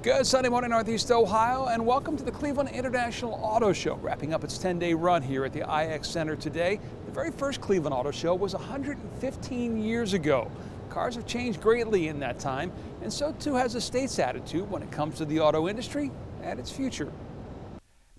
Good Sunday morning, Northeast Ohio, and welcome to the Cleveland International Auto Show, wrapping up its 10-day run here at the IX Center today. The very first Cleveland Auto Show was 115 years ago. Cars have changed greatly in that time, and so too has the state's attitude when it comes to the auto industry and its future.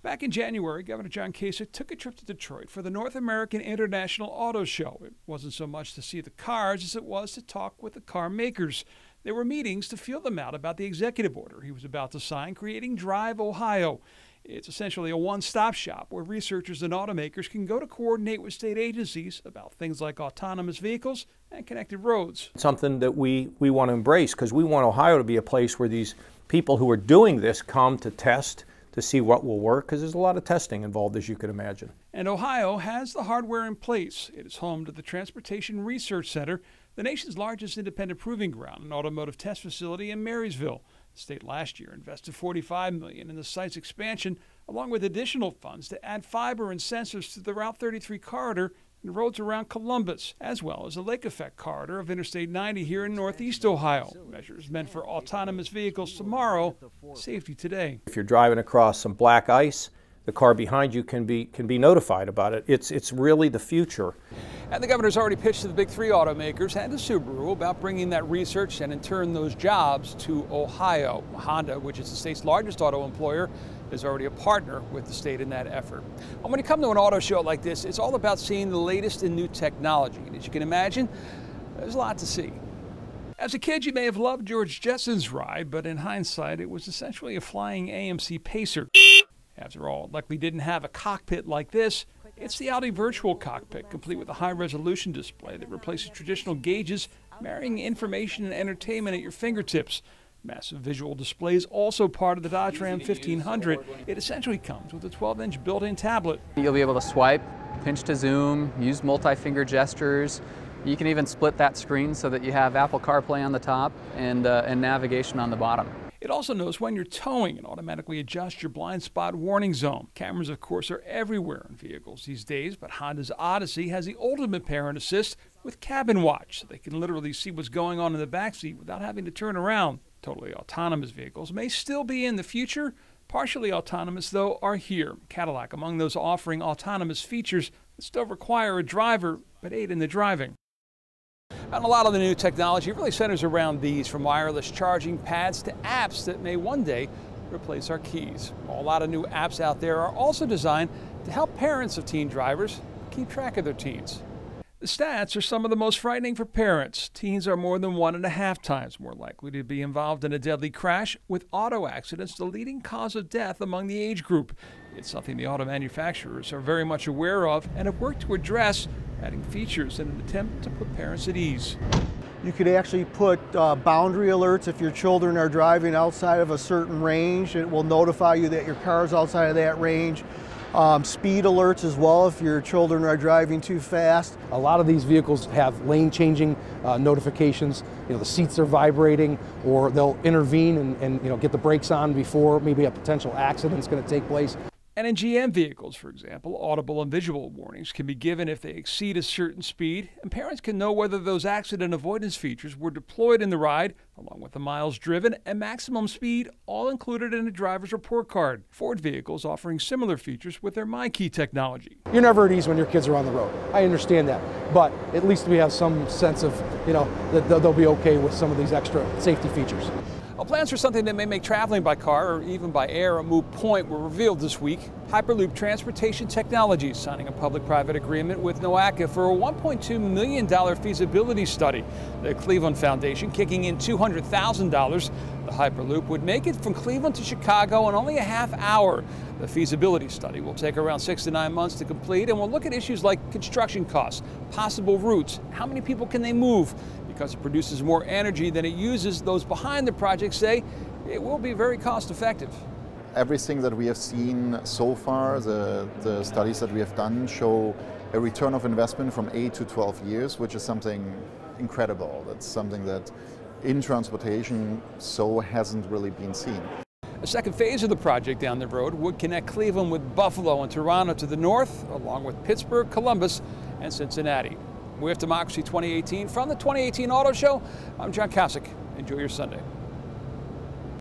Back in January, Governor John Kosich took a trip to Detroit for the North American International Auto Show. It wasn't so much to see the cars as it was to talk with the car makers. There were meetings to feel them out about the executive order he was about to sign, creating Drive Ohio. It's essentially a one-stop shop where researchers and automakers can go to coordinate with state agencies about things like autonomous vehicles and connected roads. Something that we want to embrace, because we want Ohio to be a place where these people who are doing this come to test to see what will work, because there's a lot of testing involved, as you could imagine. And Ohio has the hardware in place. It is home to the Transportation Research Center, the nation's largest independent proving ground and automotive test facility in Marysville. The state last year invested $45 million in the site's expansion, along with additional funds to add fiber and sensors to the Route 33 corridor and roads around Columbus, as well as a lake effect corridor of Interstate 90 here in Northeast Ohio. Measures meant for autonomous vehicles tomorrow, safety today. If you're driving across some black ice, the car behind you can be notified about it. It's really the future. And the governor's already pitched to the big three automakers and to Subaru about bringing that research and in turn those jobs to Ohio. Honda, which is the state's largest auto employer, is already a partner with the state in that effort. And when you come to an auto show like this, it's all about seeing the latest in new technology. And as you can imagine, there's a lot to see. As a kid, you may have loved George Jetson's ride, but in hindsight, it was essentially a flying AMC Pacer. After all, it likely didn't have a cockpit like this. It's the Audi Virtual Cockpit, complete with a high-resolution display that replaces traditional gauges, marrying information and entertainment at your fingertips. Massive visual display is also part of the Dodge Ram 1500. It essentially comes with a 12-inch built-in tablet. You'll be able to swipe, pinch to zoom, use multi-finger gestures. You can even split that screen so that you have Apple CarPlay on the top and navigation on the bottom. It also knows when you're towing and automatically adjusts your blind spot warning zone. Cameras, of course, are everywhere in vehicles these days, but Honda's Odyssey has the ultimate parent assist with cabin watch, so they can literally see what's going on in the backseat without having to turn around. Totally autonomous vehicles may still be in the future. Partially autonomous, though, are here. Cadillac among those offering autonomous features that still require a driver but aid in the driving. And a lot of the new technology really centers around these, from wireless charging pads to apps that may one day replace our keys. A lot of new apps out there are also designed to help parents of teen drivers keep track of their teens. The stats are some of the most frightening for parents. Teens are more than 1.5 times more likely to be involved in a deadly crash, with auto accidents the leading cause of death among the age group. It's something the auto manufacturers are very much aware of and have worked to address, adding features in an attempt to put parents at ease. You could actually put boundary alerts if your children are driving outside of a certain range. It will notify you that your car is outside of that range. Speed alerts as well if your children are driving too fast. A lot of these vehicles have lane changing notifications. You know, the seats are vibrating, or they'll intervene and get the brakes on before maybe a potential accident is going to take place. And in GM vehicles, for example, audible and visual warnings can be given if they exceed a certain speed, and parents can know whether those accident avoidance features were deployed in the ride, along with the miles driven and maximum speed, all included in a driver's report card. Ford vehicles offering similar features with their MyKey technology. You're never at ease when your kids are on the road. I understand that, but at least we have some sense of, that they'll be okay with some of these extra safety features. Well, plans for something that may make traveling by car or even by air a moot point were revealed this week. Hyperloop Transportation Technologies signing a public-private agreement with NOACA for a $1.2 million feasibility study. The Cleveland Foundation kicking in $200,000. The Hyperloop would make it from Cleveland to Chicago in only a half hour. The feasibility study will take around 6 to 9 months to complete and will look at issues like construction costs, possible routes, how many people can they move. Because it produces more energy than it uses, those behind the project say it will be very cost effective. Everything that we have seen so far, the studies that we have done, show a return of investment from 8 to 12 years, which is something incredible. That's something that in transportation so hasn't really been seen. A second phase of the project down the road would connect Cleveland with Buffalo and Toronto to the north, along with Pittsburgh, Columbus, and Cincinnati. With Democracy 2018 from the 2018 Auto Show, I'm John Kosich. Enjoy your Sunday.